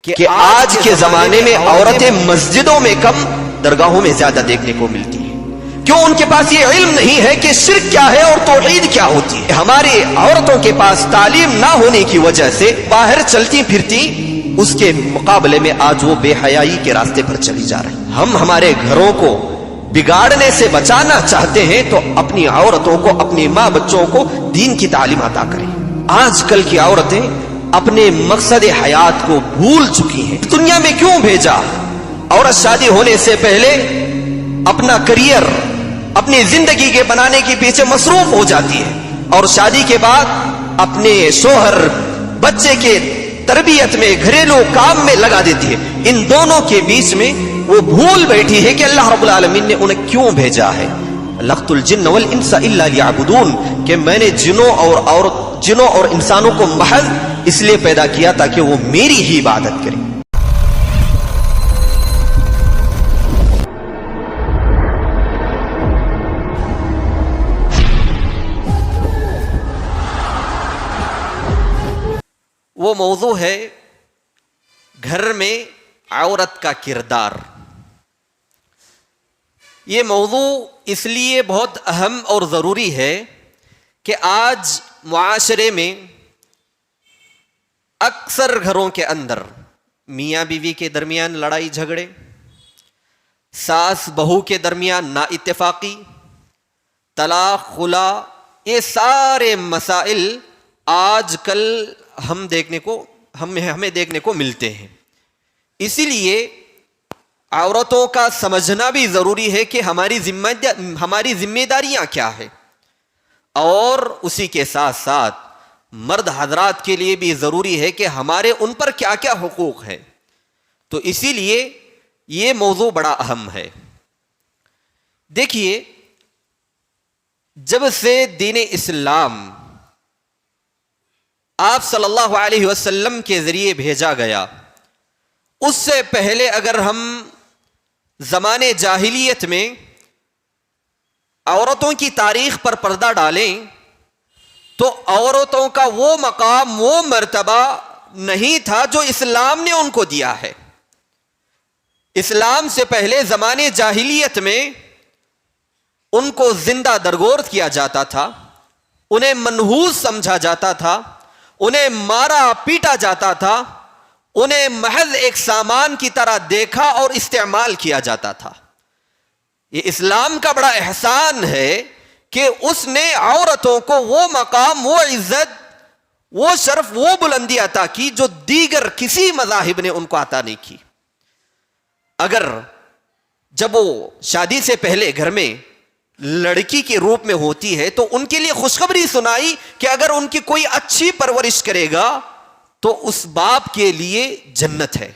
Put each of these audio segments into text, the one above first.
کہ آج کے زمانے میں عورتیں مسجدوں میں کم درگاہوں میں زیادہ دیکھنے کو ملتی ہیں۔ کیوں؟ ان کے پاس یہ علم نہیں ہے کہ شرک کیا ہے اور توحید کیا ہوتی ہے۔ ہماری عورتوں کے پاس تعلیم نہ ہونے کی وجہ سے باہر چلتی پھرتی اس کے مقابلے میں آج وہ بے حیائی کے راستے پر چلی جا رہی ہیں۔ ہم ہمارے گھروں کو بگاڑنے سے بچانا چاہتے ہیں تو اپنی عورتوں کو، اپنی ماں بچوں کو دین کی تعلیم عطا کریں۔ آج کل کی عورتیں اپنے مقصد حیات کو بھول چکی ہیں۔ دنیا میں کیوں بھیجا؟ عورت شادی ہونے سے پہلے اپنا کریئر، اپنی زندگی کے بنانے کے پیچھے مصروف ہو جاتی ہے اور شادی کے بعد اپنے شوہر، بچے کے تربیت میں، گھریلو کام میں لگا دیتی ہے۔ ان دونوں کے بیچ میں وہ بھول بیٹھی ہے کہ اللہ رب العالمین نے انہیں کیوں بھیجا ہے۔ لَخْتُ الْجِنَّ وَالْإِنسَ إِلَّا لِيَعْبُدُونَ، کہ میں نے جنوں اور انسانوں کو محض اس لیے پیدا کیا تاکہ وہ میری ہی عبادت کریں۔ وہ موضوع ہے گھر میں عورت کا کردار۔ یہ موضوع اس لیے بہت اہم اور ضروری ہے کہ آج معاشرے میں اکثر گھروں کے اندر میاں بیوی کے درمیان لڑائی جھگڑے، ساس بہو کے درمیان نا اتفاقی، طلاق، خلا، یہ سارے مسائل آج کل ہمیں دیکھنے کو ملتے ہیں۔ اسی لیے عورتوں کا سمجھنا بھی ضروری ہے کہ ہماری ذمہ داریاں کیا ہے، اور اسی کے ساتھ ساتھ مرد حضرات کے لیے بھی ضروری ہے کہ ہمارے ان پر کیا کیا حقوق ہے۔ تو اسی لیے یہ موضوع بڑا اہم ہے۔ دیکھیے، جب سے دین اسلام آپ صلی اللہ علیہ وسلم کے ذریعے بھیجا گیا، اس سے پہلے اگر ہم زمانے جاہلیت میں عورتوں کی تاریخ پر پردہ ڈالیں تو عورتوں کا وہ مقام، وہ مرتبہ نہیں تھا جو اسلام نے ان کو دیا ہے۔ اسلام سے پہلے زمانے جاہلیت میں ان کو زندہ درگور کیا جاتا تھا، انہیں منحوس سمجھا جاتا تھا، انہیں مارا پیٹا جاتا تھا، انہیں محض ایک سامان کی طرح دیکھا اور استعمال کیا جاتا تھا۔ یہ اسلام کا بڑا احسان ہے کہ اس نے عورتوں کو وہ مقام، وہ عزت، وہ شرف، وہ بلندی عطا کی جو دیگر کسی مذاہب نے ان کو عطا نہیں کی۔ اگر جب وہ شادی سے پہلے گھر میں لڑکی کے روپ میں ہوتی ہے تو ان کے لیے خوشخبری سنائی کہ اگر ان کی کوئی اچھی پرورش کرے گا تو اس باپ کے لیے جنت ہے۔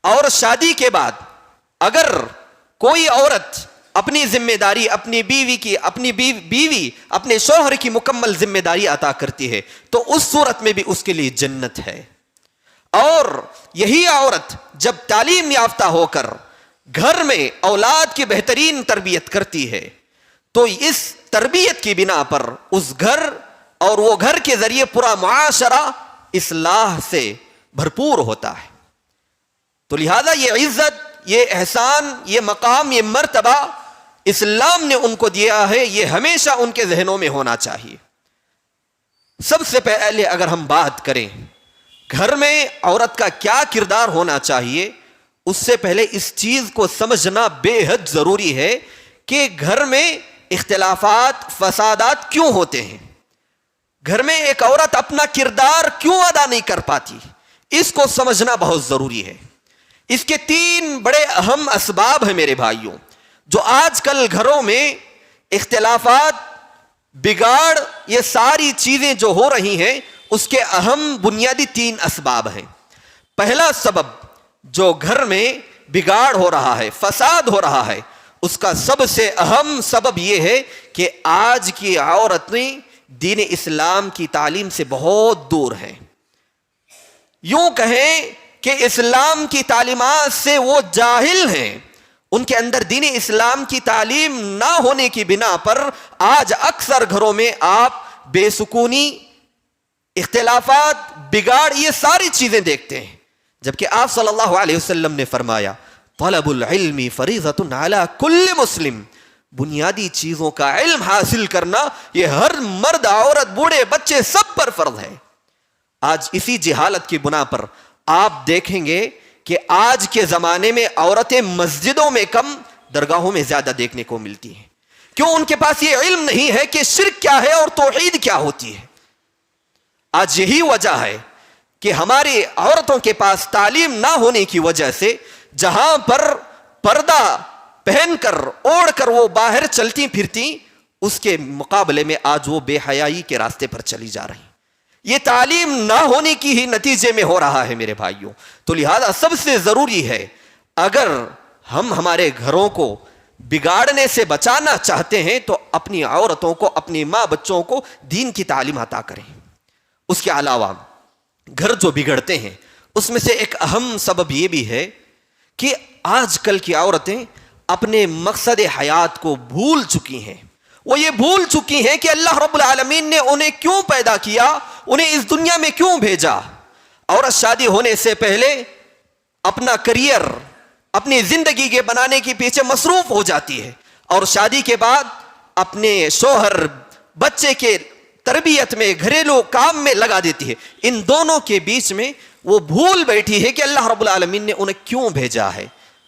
اور شادی کے بعد اگر کوئی عورت اپنی ذمہ داری اپنی بیوی اپنے شوہر کی مکمل ذمہ داری عطا کرتی ہے تو اس صورت میں بھی اس کے لیے جنت ہے۔ اور یہی عورت جب تعلیم یافتہ ہو کر گھر میں اولاد کی بہترین تربیت کرتی ہے تو اس تربیت کی بنا پر اس گھر اور وہ گھر کے ذریعے پورا معاشرہ اصلاح سے بھرپور ہوتا ہے۔ تو لہذا یہ عزت، یہ احسان، یہ مقام، یہ مرتبہ اسلام نے ان کو دیا ہے، یہ ہمیشہ ان کے ذہنوں میں ہونا چاہیے۔ سب سے پہلے اگر ہم بات کریں گھر میں عورت کا کیا کردار ہونا چاہیے، اس سے پہلے اس چیز کو سمجھنا بے حد ضروری ہے کہ گھر میں اختلافات، فسادات کیوں ہوتے ہیں، گھر میں ایک عورت اپنا کردار کیوں ادا نہیں کر پاتی، اس کو سمجھنا بہت ضروری ہے۔ اس کے 3 بڑے اہم اسباب ہیں میرے بھائیوں، جو آج کل گھروں میں اختلافات، بگاڑ، یہ ساری چیزیں جو ہو رہی ہیں، اس کے اہم بنیادی 3 اسباب ہیں۔ پہلا سبب جو گھر میں بگاڑ ہو رہا ہے، فساد ہو رہا ہے، اس کا سب سے اہم سبب یہ ہے کہ آج کی عورتیں دین اسلام کی تعلیم سے بہت دور ہیں۔ یوں کہیں کہ اسلام کی تعلیمات سے وہ جاہل ہیں، ان کے اندر دین اسلام کی تعلیم نہ ہونے کی بنا پر آج اکثر گھروں میں آپ بے سکونی، اختلافات، بگاڑ، یہ ساری چیزیں دیکھتے ہیں۔ جبکہ آپ صلی اللہ علیہ وسلم نے فرمایا طلب العلم فریضۃ علی کل مسلم، بنیادی چیزوں کا علم حاصل کرنا یہ ہر مرد، عورت، بوڑھے، بچے سب پر فرض ہے۔ آج اسی جہالت کی بنا پر آپ دیکھیں گے کہ آج کے زمانے میں عورتیں مسجدوں میں کم، درگاہوں میں زیادہ دیکھنے کو ملتی ہیں۔ کیوں؟ ان کے پاس یہ علم نہیں ہے کہ شرک کیا ہے اور توحید کیا ہوتی ہے۔ آج یہی وجہ ہے کہ ہماری عورتوں کے پاس تعلیم نہ ہونے کی وجہ سے جہاں پر پردہ پہن کر اوڑھ کر وہ باہر چلتی پھرتی، اس کے مقابلے میں آج وہ بے حیائی کے راستے پر چلی جا رہی ہیں۔ یہ تعلیم نہ ہونے کی ہی نتیجے میں ہو رہا ہے میرے بھائیوں۔ تو لہذا سب سے ضروری ہے، اگر ہم ہمارے گھروں کو بگاڑنے سے بچانا چاہتے ہیں تو اپنی عورتوں کو، اپنی ماں بچوں کو دین کی تعلیم عطا کریں۔ اس کے علاوہ گھر جو بگڑتے ہیں اس میں سے ایک اہم سبب یہ بھی ہے کہ آج کل کی عورتیں اپنے مقصد حیات کو بھول چکی ہیں۔ وہ یہ بھول چکی ہیں کہ اللہ رب العالمین نے انہیں کیوں پیدا کیا، انہیں اس دنیا میں کیوں بھیجا۔ عورت شادی ہونے سے پہلے اپنا کریئر، اپنی زندگی کے بنانے کے پیچھے مصروف ہو جاتی ہے، اور شادی کے بعد اپنے شوہر، بچے کے تربیت میں، گھریلو کام میں لگا دیتی ہے۔ ان دونوں کے بیچ میں وہ بھول بیٹھی ہے کہ اللہ رب العالمین نے انہیں کیوں بھیجا ہے۔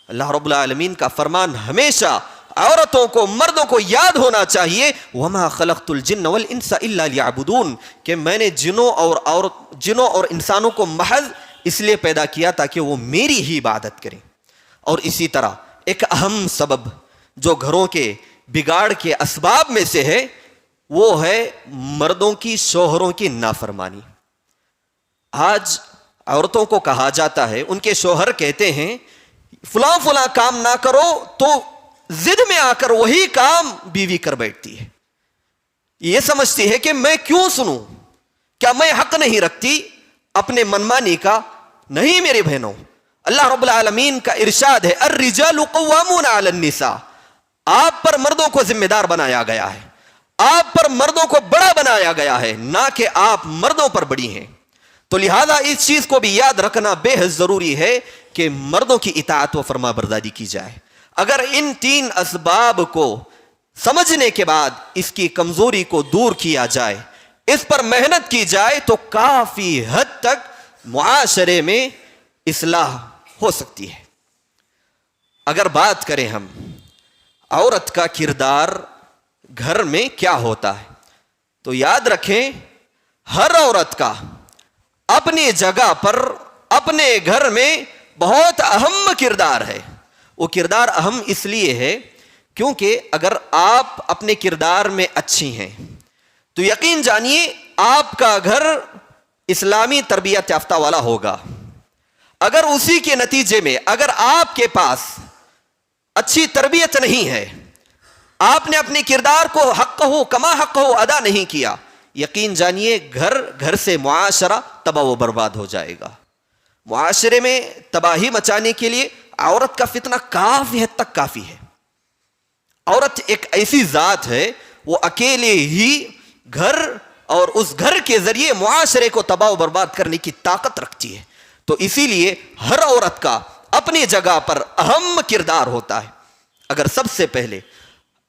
اللہ رب العالمین کا فرمان ہمیشہ عورتوں کو، مردوں کو یاد ہونا چاہیے، وَمَا خَلَقْتُ الْجِنَّ وَالْإِنسَ إِلَّا لِيَعْبُدُونَ، کہ میں نے جنوں اور انسانوں کو محض اس لیے پیدا کیا تاکہ وہ میری ہی عبادت کریں۔ اور اسی طرح ایک اہم سبب جو گھروں کے بگاڑ کے اسباب میں سے ہے، وہ ہے مردوں کی شوہروں کی نافرمانی۔ آج عورتوں کو کہا جاتا ہے، ان کے شوہر کہتے ہیں فلاں فلاں کام نہ کرو تو ضد میں آ کر وہی کام بیوی کر بیٹھتی ہے۔ یہ سمجھتی ہے کہ میں کیوں سنوں، کیا میں حق نہیں رکھتی اپنے منمانی کا؟ نہیں میرے بہنوں، اللہ رب العالمین کا ارشاد ہے الرجال قوامون علی النساء، آپ پر مردوں کو ذمہ دار بنایا گیا ہے، آپ پر مردوں کو بڑا بنایا گیا ہے، نہ کہ آپ مردوں پر بڑی ہیں۔ تو لہذا اس چیز کو بھی یاد رکھنا بے حد ضروری ہے کہ مردوں کی اطاعت و فرما برداری کی جائے۔ اگر ان تین اسباب کو سمجھنے کے بعد اس کی کمزوری کو دور کیا جائے، اس پر محنت کی جائے، تو کافی حد تک معاشرے میں اصلاح ہو سکتی ہے۔ اگر بات کریں ہم عورت کا کردار گھر میں کیا ہوتا ہے، تو یاد رکھیں ہر عورت کا اپنی جگہ پر، اپنے گھر میں بہت اہم کردار ہے۔ وہ کردار اہم اس لیے ہے کیونکہ اگر آپ اپنے کردار میں اچھی ہیں تو یقین جانیے آپ کا گھر اسلامی تربیت یافتہ والا ہوگا۔ اگر اسی کے نتیجے میں اگر آپ کے پاس اچھی تربیت نہیں ہے، آپ نے اپنے کردار کو حق ہو کما حق ہو ادا نہیں کیا، یقین جانیے گھر سے معاشرہ تباہ و برباد ہو جائے گا۔ معاشرے میں تباہی مچانے کے لیے عورت کا فتنہ کافی حد تک کافی ہے۔ عورت ایک ایسی ذات ہے، وہ اکیلے ہی گھر اور اس گھر کے ذریعے معاشرے کو تباہ و برباد کرنے کی طاقت رکھتی ہے۔ تو اسی لیے ہر عورت کا اپنی جگہ پر اہم کردار ہوتا ہے۔ اگر سب سے پہلے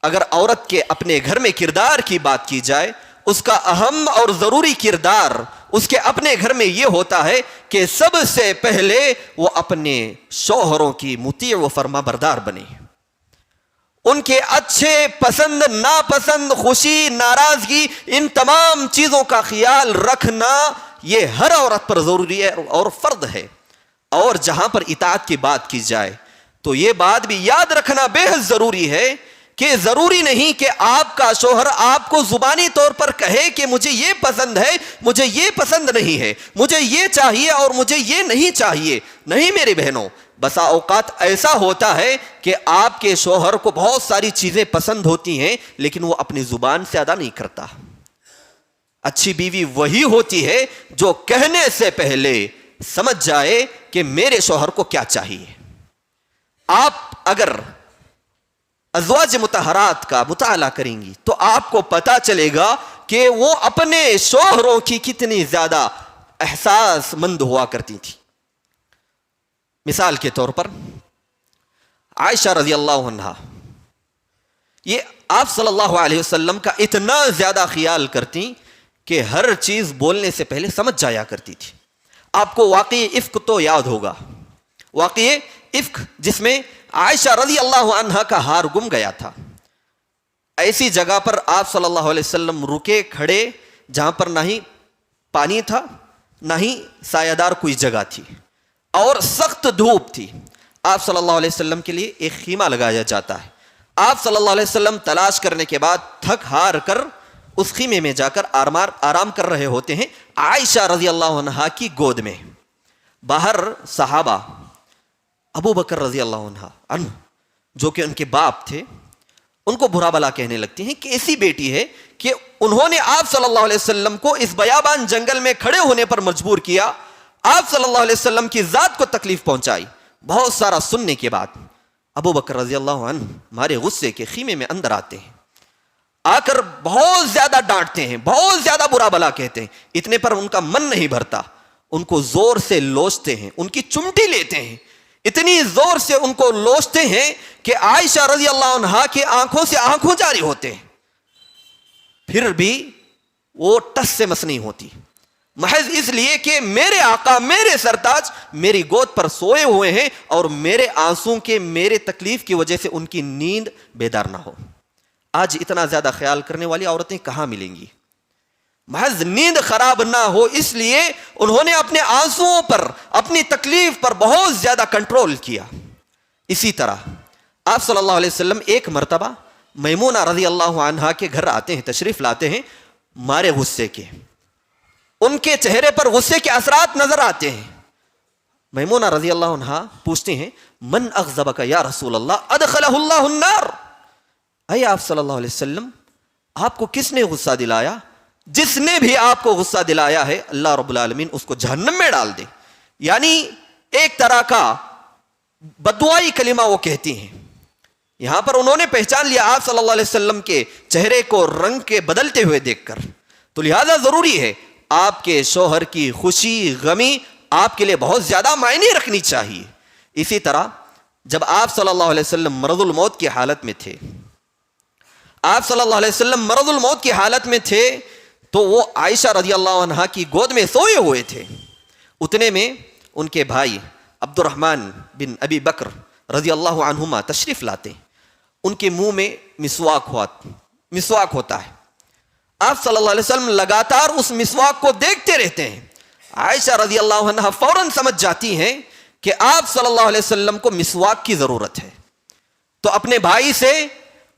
اگر عورت کے اپنے گھر میں کردار کی بات کی جائے، اس کا اہم اور ضروری کردار اس کے اپنے گھر میں یہ ہوتا ہے کہ سب سے پہلے وہ اپنے شوہروں کی مطیع و فرما بردار بنے، ان کے اچھے، پسند، ناپسند، خوشی، ناراضگی، ان تمام چیزوں کا خیال رکھنا یہ ہر عورت پر ضروری ہے اور فرض ہے۔ اور جہاں پر اطاعت کی بات کی جائے تو یہ بات بھی یاد رکھنا بے حد ضروری ہے کہ ضروری نہیں کہ آپ کا شوہر آپ کو زبانی طور پر کہے کہ مجھے یہ پسند ہے، مجھے یہ پسند نہیں ہے، مجھے یہ چاہیے اور مجھے یہ نہیں چاہیے۔ نہیں میرے بہنوں، بسا اوقات ایسا ہوتا ہے کہ آپ کے شوہر کو بہت ساری چیزیں پسند ہوتی ہیں لیکن وہ اپنی زبان سے ادا نہیں کرتا۔ اچھی بیوی وہی ہوتی ہے جو کہنے سے پہلے سمجھ جائے کہ میرے شوہر کو کیا چاہیے۔ آپ اگر ازواج مطہرات کا مطالعہ کریں گی تو آپ کو پتا چلے گا کہ وہ اپنے شوہروں کی کتنی زیادہ احساس مند ہوا کرتی تھی۔ مثال کے طور پر عائشہ رضی اللہ عنہا یہ آپ صلی اللہ علیہ وسلم کا اتنا زیادہ خیال کرتی کہ ہر چیز بولنے سے پہلے سمجھ جایا کرتی تھی. آپ کو واقعی افک تو یاد ہوگا, واقعی افک جس میں عائشہ رضی اللہ عنہا کا ہار گم گیا تھا. ایسی جگہ پر آپ صلی اللہ علیہ وسلم رکے کھڑے جہاں پر نہ ہی پانی تھا نہ ہی سایہ دار کوئی جگہ تھی اور سخت دھوپ تھی. آپ صلی اللہ علیہ وسلم کے لیے ایک خیمہ لگایا جاتا ہے. آپ صلی اللہ علیہ وسلم تلاش کرنے کے بعد تھک ہار کر اس خیمے میں جا کر آرام کر رہے ہوتے ہیں عائشہ رضی اللہ عنہا کی گود میں. باہر صحابہ ابو بکر رضی اللہ عنہ جو کہ ان کے باپ تھے ان کو برا بلا کہنے لگتی ہیں کہ ایسی بیٹی ہے کہ انہوں نے آپ صلی اللہ علیہ وسلم کو اس بیابان جنگل میں کھڑے ہونے پر مجبور کیا, آپ صلی اللہ علیہ وسلم کی ذات کو تکلیف پہنچائی. بہت سارا سننے کے بعد ابو بکر رضی اللہ عنہ ہمارے غصے کے خیمے میں اندر آتے ہیں, آ کر بہت زیادہ ڈانٹتے ہیں, بہت زیادہ برا بلا کہتے ہیں. اتنے پر ان کا من نہیں بھرتا, ان کو زور سے لوچتے ہیں, ان کی چمٹی لیتے ہیں, اتنی زور سے ان کو لوچتے ہیں کہ عائشہ رضی اللہ عنہا کی آنکھوں سے آنکھوں جاری ہوتے ہیں. پھر بھی وہ ٹس سے مس نہیں ہوتی, محض اس لیے کہ میرے آقا میرے سرتاج میری گود پر سوئے ہوئے ہیں اور میرے آنسوں کے میرے تکلیف کی وجہ سے ان کی نیند بیدار نہ ہو. آج اتنا زیادہ خیال کرنے والی عورتیں کہاں ملیں گی؟ محض نیند خراب نہ ہو اس لیے انہوں نے اپنے آنسوؤں پر اپنی تکلیف پر بہت زیادہ کنٹرول کیا. اسی طرح آپ صلی اللہ علیہ وسلم ایک مرتبہ میمونہ رضی اللہ عنہا کے گھر آتے ہیں, تشریف لاتے ہیں مارے غصے کے. ان کے چہرے پر غصے کے اثرات نظر آتے ہیں. میمونہ رضی اللہ عنہا پوچھتے ہیں من اغضبک یا رسول اللہ ادخلہ اللہ النار. اے آپ صلی اللہ علیہ وسلم آپ کو کس نے غصہ دلایا؟ جس نے بھی آپ کو غصہ دلایا ہے اللہ رب العالمین اس کو جہنم میں ڈال دے. یعنی ایک طرح کا بددعائی کلمہ وہ کہتی ہیں. یہاں پر انہوں نے پہچان لیا آپ صلی اللہ علیہ وسلم کے چہرے کو رنگ کے بدلتے ہوئے دیکھ کر, تو لہذا ضروری ہے آپ کے شوہر کی خوشی غمی آپ کے لیے بہت زیادہ معنی رکھنی چاہیے. اسی طرح جب آپ صلی اللہ علیہ وسلم مرض الموت کی حالت میں تھے, آپ صلی اللہ علیہ وسلم مرض الموت کی حالت میں تھے تو وہ عائشہ رضی اللہ عنہا کی گود میں سوئے ہوئے تھے. اتنے میں ان کے بھائی عبد الرحمن بن ابی بکر رضی اللہ عنہما تشریف لاتے. ان کے منہ میں مسواک ہوتا ہے. آپ صلی اللہ علیہ وسلم لگاتار اس مسواک کو دیکھتے رہتے ہیں. عائشہ رضی اللہ عنہا فوراً سمجھ جاتی ہیں کہ آپ صلی اللہ علیہ وسلم کو مسواک کی ضرورت ہے, تو اپنے بھائی سے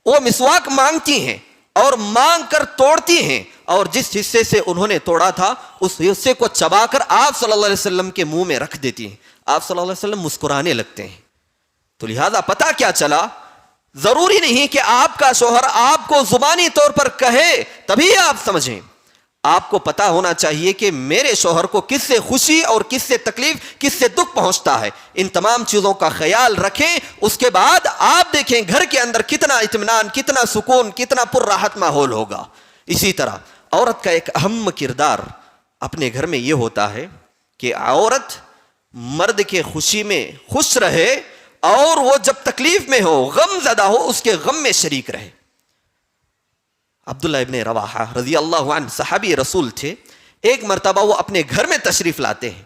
وہ مسواک مانگتی ہیں اور مانگ کر توڑتی ہیں, اور جس حصے سے انہوں نے توڑا تھا اس حصے کو چبا کر آپ صلی اللہ علیہ وسلم کے منہ میں رکھ دیتی ہیں. آپ صلی اللہ علیہ وسلم مسکرانے لگتے ہیں. تو لہذا پتہ کیا چلا, ضروری نہیں کہ آپ کا شوہر آپ کو زبانی طور پر کہے تبھی آپ سمجھیں. آپ کو پتا ہونا چاہیے کہ میرے شوہر کو کس سے خوشی اور کس سے تکلیف, کس سے دکھ پہنچتا ہے. ان تمام چیزوں کا خیال رکھیں, اس کے بعد آپ دیکھیں گھر کے اندر کتنا اطمینان, کتنا سکون, کتنا پر راحت ماحول ہوگا. اسی طرح عورت کا ایک اہم کردار اپنے گھر میں یہ ہوتا ہے کہ عورت مرد کے خوشی میں خوش رہے اور وہ جب تکلیف میں ہو, غم زدہ ہو, اس کے غم میں شریک رہے. عبداللہ ابن رواحہ رضی اللہ عنہ صحابی رسول تھے. ایک مرتبہ وہ اپنے گھر میں تشریف لاتے ہیں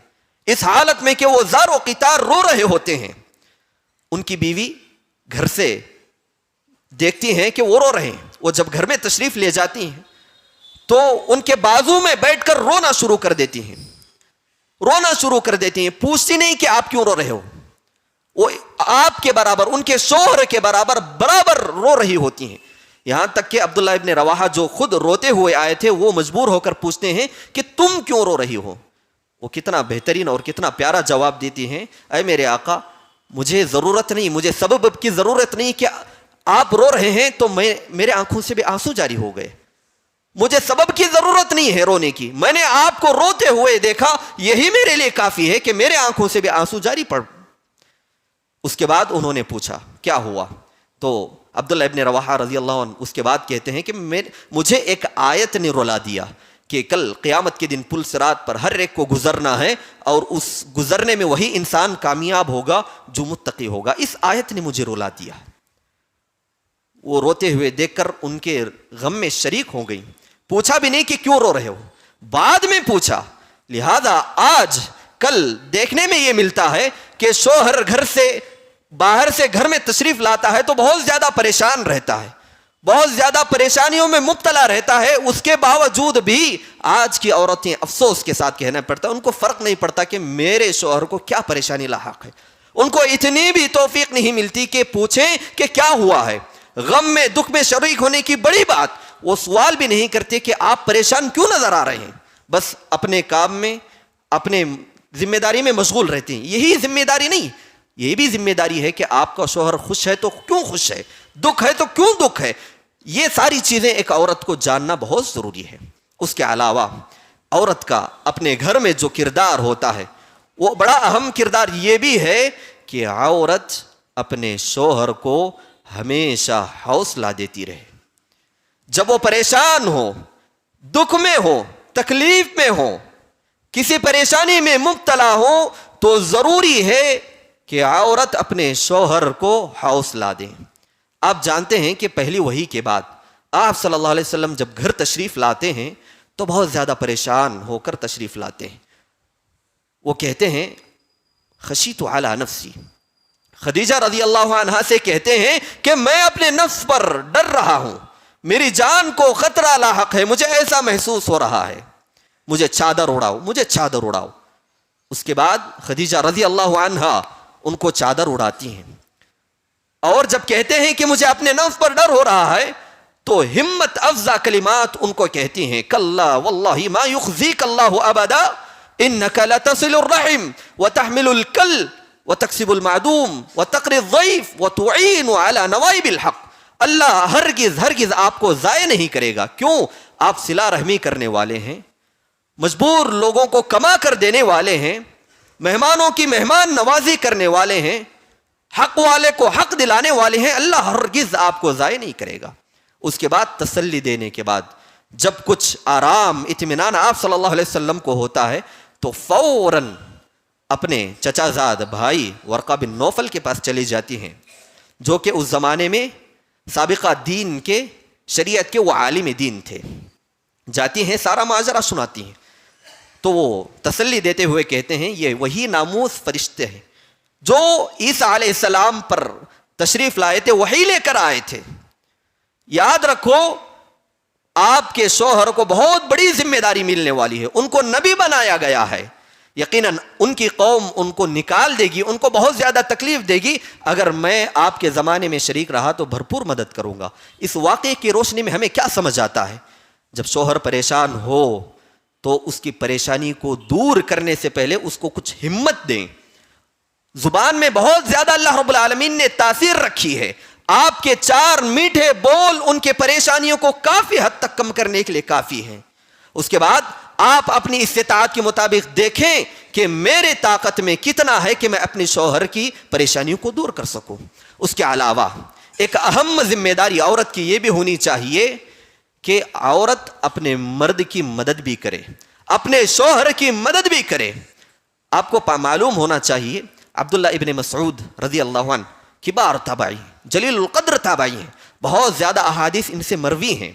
اس حالت میں کہ وہ زار و قطار رو رہے ہوتے ہیں. ان کی بیوی گھر سے دیکھتی ہیں کہ وہ رو رہے ہیں. وہ جب گھر میں تشریف لے جاتی ہیں تو ان کے بازو میں بیٹھ کر رونا شروع کر دیتی ہیں, پوچھتی نہیں کہ آپ کیوں رو رہے ہو. وہ آپ کے برابر, ان کے شوہر کے برابر رو رہی ہوتی ہیں. یہاں تک کہ عبداللہ ابن رواحہ جو خود روتے ہوئے آئے تھے وہ مجبور ہو کر پوچھتے ہیں کہ تم کیوں رو رہی ہو. وہ کتنا بہترین اور کتنا پیارا جواب دیتی ہیں, اے میرے آقا مجھے ضرورت نہیں, مجھے سبب کی ضرورت نہیں کہ آپ رو رہے ہیں تو میرے آنکھوں سے بھی آنسو جاری ہو گئے. مجھے سبب کی ضرورت نہیں ہے رونے کی, میں نے آپ کو روتے ہوئے دیکھا, یہی میرے لیے کافی ہے کہ میرے آنکھوں سے بھی آنسو جاری پڑ. اس کے بعد انہوں نے پوچھا کیا ہوا, تو عبداللہ ابن رواحہ رضی اللہ عنہ اس کے بعد کہتے ہیں کہ مجھے ایک آیت نے رلا دیا کہ کل قیامت کے دن پل صراط پر ہر ایک کو گزرنا ہے اور اس گزرنے میں وہی انسان کامیاب ہوگا جو متقی ہوگا. اس آیت نے مجھے رلا دیا. وہ روتے ہوئے دیکھ کر ان کے غم میں شریک ہو گئی. پوچھا بھی نہیں کہ کیوں رو رہے ہو, بعد میں پوچھا. لہذا آج کل دیکھنے میں یہ ملتا ہے کہ شوہر گھر سے باہر سے گھر میں تشریف لاتا ہے تو بہت زیادہ پریشان رہتا ہے, بہت زیادہ پریشانیوں میں مبتلا رہتا ہے. اس کے باوجود بھی آج کی عورتیں افسوس کے ساتھ کہنا پڑتا ہے, ان کو فرق نہیں پڑتا کہ میرے شوہر کو کیا پریشانی لاحق ہے. ان کو اتنی بھی توفیق نہیں ملتی کہ پوچھیں کہ کیا ہوا ہے. غم میں دکھ میں شریک ہونے کی بڑی بات, وہ سوال بھی نہیں کرتے کہ آپ پریشان کیوں نظر آ رہے ہیں. بس اپنے کام میں اپنے ذمہ داری میں مشغول رہتے ہیں. یہی ذمہ داری نہیں, یہ بھی ذمہ داری ہے کہ آپ کا شوہر خوش ہے تو کیوں خوش ہے, دکھ ہے تو کیوں دکھ ہے. یہ ساری چیزیں ایک عورت کو جاننا بہت ضروری ہے. اس کے علاوہ عورت کا اپنے گھر میں جو کردار ہوتا ہے وہ بڑا اہم کردار یہ بھی ہے کہ عورت اپنے شوہر کو ہمیشہ حوصلہ دیتی رہے. جب وہ پریشان ہو, دکھ میں ہو, تکلیف میں ہو, کسی پریشانی میں مبتلا ہو, تو ضروری ہے کہ عورت اپنے شوہر کو حوصلہ دے. آپ جانتے ہیں کہ پہلی وحی کے بعد آپ صلی اللہ علیہ وسلم جب گھر تشریف لاتے ہیں تو بہت زیادہ پریشان ہو کر تشریف لاتے ہیں. وہ کہتے ہیں خشیت علی نفسی, خدیجہ رضی اللہ عنہا سے کہتے ہیں کہ میں اپنے نفس پر ڈر رہا ہوں, میری جان کو خطرہ لاحق ہے, مجھے ایسا محسوس ہو رہا ہے, مجھے چادر اڑاؤ, مجھے چادر اڑاؤ. اس کے بعد خدیجہ رضی اللہ عنہا ان کو چادر اڑاتی ہیں, اور جب کہتے ہیں کہ مجھے اپنے نفس پر ڈر ہو رہا ہے تو ہمت افزا کلمات ان کو کہتی ہیں, کلا واللہ ما یخزیک اللہ ابدا انک لتصل الرحم وتحمل الکل وتکسب المعدوم وتقری الضیف وتعین علی نوائب الحق. اللہ ہرگز ہرگز آپ کو ضائع نہیں کرے گا. کیوں؟ آپ صلہ رحمی کرنے والے ہیں, مجبور لوگوں کو کما کر دینے والے ہیں, مہمانوں کی مہمان نوازی کرنے والے ہیں, حق والے کو حق دلانے والے ہیں. اللہ ہرگز آپ کو ضائع نہیں کرے گا. اس کے بعد تسلی دینے کے بعد جب کچھ آرام اطمینان آپ صلی اللہ علیہ وسلم کو ہوتا ہے تو فوراً اپنے چچا زاد بھائی ورقہ بن نوفل کے پاس چلی جاتی ہیں, جو کہ اس زمانے میں سابقہ دین کے شریعت کے وہ عالم دین تھے. جاتی ہیں, سارا ماجرا سناتی ہیں, تو وہ تسلی دیتے ہوئے کہتے ہیں یہ وہی ناموس فرشتے ہیں جو عیسیٰ علیہ السلام پر تشریف لائے تھے, وہی لے کر آئے تھے. یاد رکھو آپ کے شوہر کو بہت بڑی ذمہ داری ملنے والی ہے, ان کو نبی بنایا گیا ہے. یقیناً ان کی قوم ان کو نکال دے گی, ان کو بہت زیادہ تکلیف دے گی. اگر میں آپ کے زمانے میں شریک رہا تو بھرپور مدد کروں گا. اس واقعے کی روشنی میں ہمیں کیا سمجھ آتا ہے؟ جب شوہر پریشان ہو تو اس کی پریشانی کو دور کرنے سے پہلے اس کو کچھ ہمت دیں. زبان میں بہت زیادہ اللہ رب العالمین نے تاثیر رکھی ہے. آپ کے 4 میٹھے بول ان کے پریشانیوں کو کافی حد تک کم کرنے کے لیے کافی ہیں. اس کے بعد آپ اپنی استطاعت کے مطابق دیکھیں کہ میرے طاقت میں کتنا ہے کہ میں اپنے شوہر کی پریشانیوں کو دور کر سکوں. اس کے علاوہ ایک اہم ذمہ داری عورت کی یہ بھی ہونی چاہیے کہ عورت اپنے مرد کی مدد بھی کرے, اپنے شوہر کی مدد بھی کرے. آپ کو معلوم ہونا چاہیے عبداللہ ابن مسعود رضی اللہ عنہ کبار تابعی, جلیل القدر تابعی ہیں, بہت زیادہ احادیث ان سے مروی ہیں.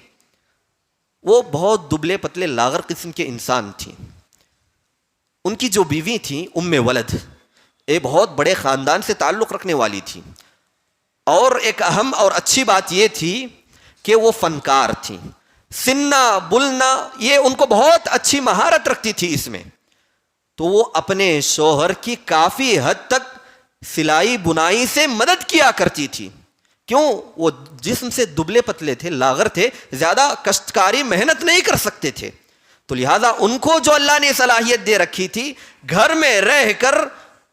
وہ بہت دبلے پتلے لاغر قسم کے انسان تھیں. ان کی جو بیوی تھیں ام ولد, ایک بہت بڑے خاندان سے تعلق رکھنے والی تھی, اور ایک اہم اور اچھی بات یہ تھی کہ وہ فنکار تھیں. سننا بلنا یہ ان کو بہت اچھی مہارت رکھتی تھی اس میں. تو وہ اپنے شوہر کی کافی حد تک سلائی بنائی سے مدد کیا کرتی تھی. کیوں؟ وہ جسم سے دبلے پتلے تھے, لاغر تھے, زیادہ کشتکاری محنت نہیں کر سکتے تھے. تو لہٰذا ان کو جو اللہ نے صلاحیت دے رکھی تھی گھر میں رہ کر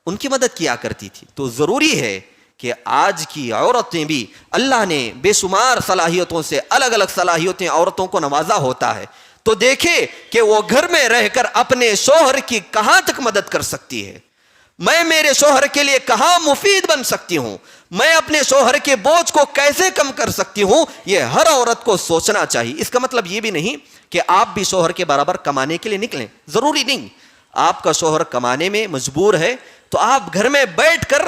ان کی مدد کیا کرتی تھی. تو ضروری ہے کہ آج کی عورتیں بھی, اللہ نے بے شمار صلاحیتوں سے الگ الگ صلاحیتیں عورتوں کو نوازا ہوتا ہے, تو دیکھے کہ وہ گھر میں رہ کر اپنے شوہر کی کہاں تک مدد کر سکتی ہے. میں میرے شوہر کے لیے کہاں مفید بن سکتی ہوں, میں اپنے شوہر کے بوجھ کو کیسے کم کر سکتی ہوں, یہ ہر عورت کو سوچنا چاہیے. اس کا مطلب یہ بھی نہیں کہ آپ بھی شوہر کے برابر کمانے کے لیے نکلیں. ضروری نہیں آپ کا شوہر کمانے میں مجبور ہے تو آپ گھر میں بیٹھ کر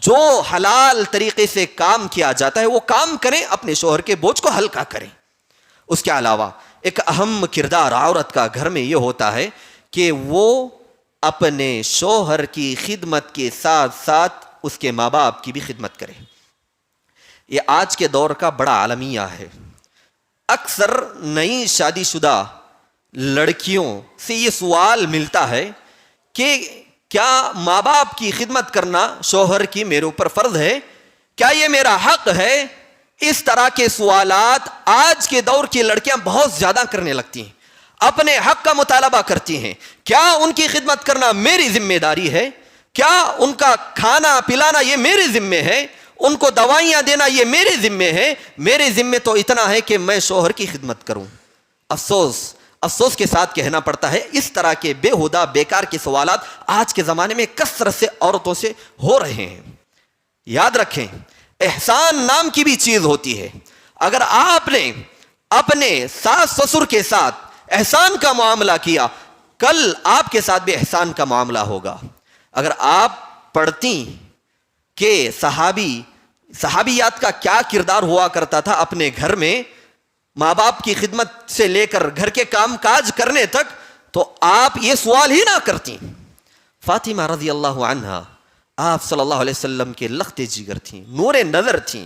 جو حلال طریقے سے کام کیا جاتا ہے وہ کام کریں, اپنے شوہر کے بوجھ کو ہلکا کریں. اس کے علاوہ ایک اہم کردار عورت کا گھر میں یہ ہوتا ہے کہ وہ اپنے شوہر کی خدمت کے ساتھ ساتھ اس کے ماں باپ کی بھی خدمت کرے. یہ آج کے دور کا بڑا عالمیہ ہے. اکثر نئی شادی شدہ لڑکیوں سے یہ سوال ملتا ہے کہ کیا ماں باپ کی خدمت کرنا شوہر کی میرے اوپر فرض ہے, کیا یہ میرا حق ہے؟ اس طرح کے سوالات آج کے دور کی لڑکیاں بہت زیادہ کرنے لگتی ہیں, اپنے حق کا مطالبہ کرتی ہیں. کیا ان کی خدمت کرنا میری ذمہ داری ہے؟ کیا ان کا کھانا پلانا یہ میرے ذمے ہے؟ ان کو دوائیاں دینا یہ میرے ذمے ہے؟ میرے ذمے تو اتنا ہے کہ میں شوہر کی خدمت کروں. افسوس کے ساتھ کہنا پڑتا ہے اس طرح کے بےہودہ بیکار کے سوالات آج کے زمانے میں کثرت سے عورتوں سے ہو رہے ہیں. یاد رکھیں احسان نام کی بھی چیز ہوتی ہے. اگر آپ نے اپنے ساس سسر کے ساتھ احسان کا معاملہ کیا, کل آپ کے ساتھ بھی احسان کا معاملہ ہوگا. اگر آپ پڑھتی کہ صحابیات کا کیا کردار ہوا کرتا تھا اپنے گھر میں, ماں باپ کی خدمت سے لے کر گھر کے کام کاج کرنے تک, تو آپ یہ سوال ہی نہ کرتی. فاطمہ رضی اللہ عنہا آپ صلی اللہ علیہ وسلم کے لخت جگر تھیں, نور نظر تھیں,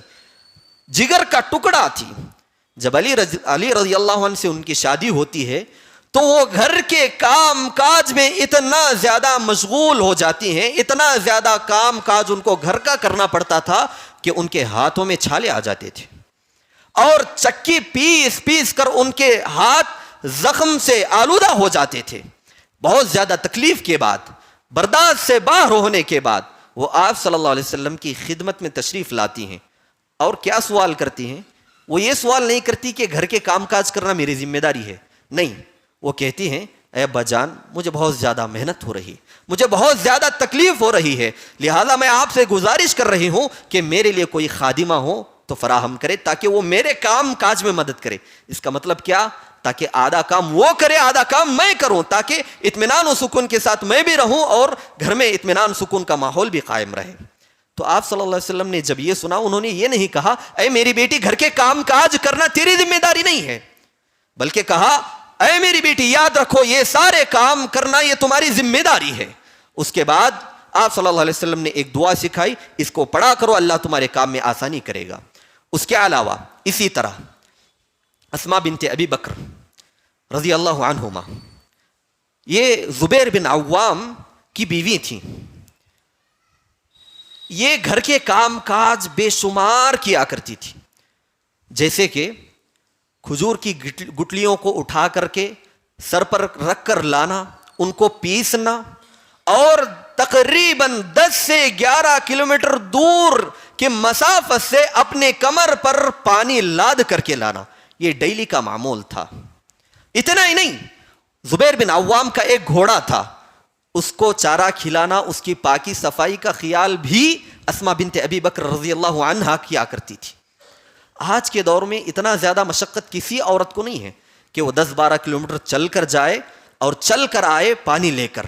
جگر کا ٹکڑا تھی. جب علی رضی اللہ عنہ سے ان کی شادی ہوتی ہے تو وہ گھر کے کام کاج میں اتنا زیادہ مشغول ہو جاتی ہیں, اتنا زیادہ کام کاج ان کو گھر کا کرنا پڑتا تھا کہ ان کے ہاتھوں میں چھالے آ جاتے تھے, اور چکی پیس پیس کر ان کے ہاتھ زخم سے آلودہ ہو جاتے تھے. بہت زیادہ تکلیف کے بعد, برداشت سے باہر ہونے کے بعد وہ آپ صلی اللہ علیہ وسلم کی خدمت میں تشریف لاتی ہیں, اور کیا سوال کرتی ہیں؟ وہ یہ سوال نہیں کرتی کہ گھر کے کام کاج کرنا میری ذمہ داری ہے, نہیں, وہ کہتی ہیں اے ابا جان مجھے بہت زیادہ محنت ہو رہی, مجھے بہت زیادہ تکلیف ہو رہی ہے, لہذا میں آپ سے گزارش کر رہی ہوں کہ میرے لیے کوئی خادمہ ہو تو فراہم کرے تاکہ وہ میرے کام کاج میں مدد کرے. اس کا مطلب کیا؟ تاکہ آدھا کام وہ کرے آدھا کام میں کروں, تاکہ اطمینان و سکون کے ساتھ میں بھی رہوں اور گھر میں اطمینان سکون کا ماحول بھی قائم رہے. تو آپ صلی اللہ علیہ وسلم نے جب یہ سنا, انہوں نے یہ نہیں کہا اے میری بیٹی گھر کے کام کاج کرنا تیری ذمہ داری نہیں ہے, بلکہ کہا اے میری بیٹی یاد رکھو یہ سارے کام کرنا یہ تمہاری ذمہ داری ہے. اس کے بعد آپ صلی اللہ علیہ وسلم نے ایک دعا سکھائی, اس کو پڑھا کرو, اللہ تمہارے کام میں آسانی کرے گا. اس کے علاوہ اسی طرح اسماء بنت ابی بکر رضی اللہ عنہما, یہ زبیر بن عوام کی بیوی تھیں. یہ گھر کے کام کاج بے شمار کیا کرتی تھی, جیسے کہ کھجور کی گٹلیوں کو اٹھا کر کے سر پر رکھ کر لانا, ان کو پیسنا, اور تقریباً 10 سے 11 کلومیٹر دور کے مسافت سے اپنے کمر پر پانی لاد کر کے لانا, یہ ڈیلی کا معمول تھا. اتنا ہی نہیں, زبیر بن عوام کا ایک گھوڑا تھا, اس کو چارہ کھلانا, اس کی پاکی صفائی کا خیال بھی اسماء بنت ابی بکر رضی اللہ عنہا کیا کرتی تھی. آج کے دور میں اتنا زیادہ مشقت کسی عورت کو نہیں ہے کہ وہ 10-12 کلومیٹر چل کر جائے اور چل کر آئے پانی لے کر,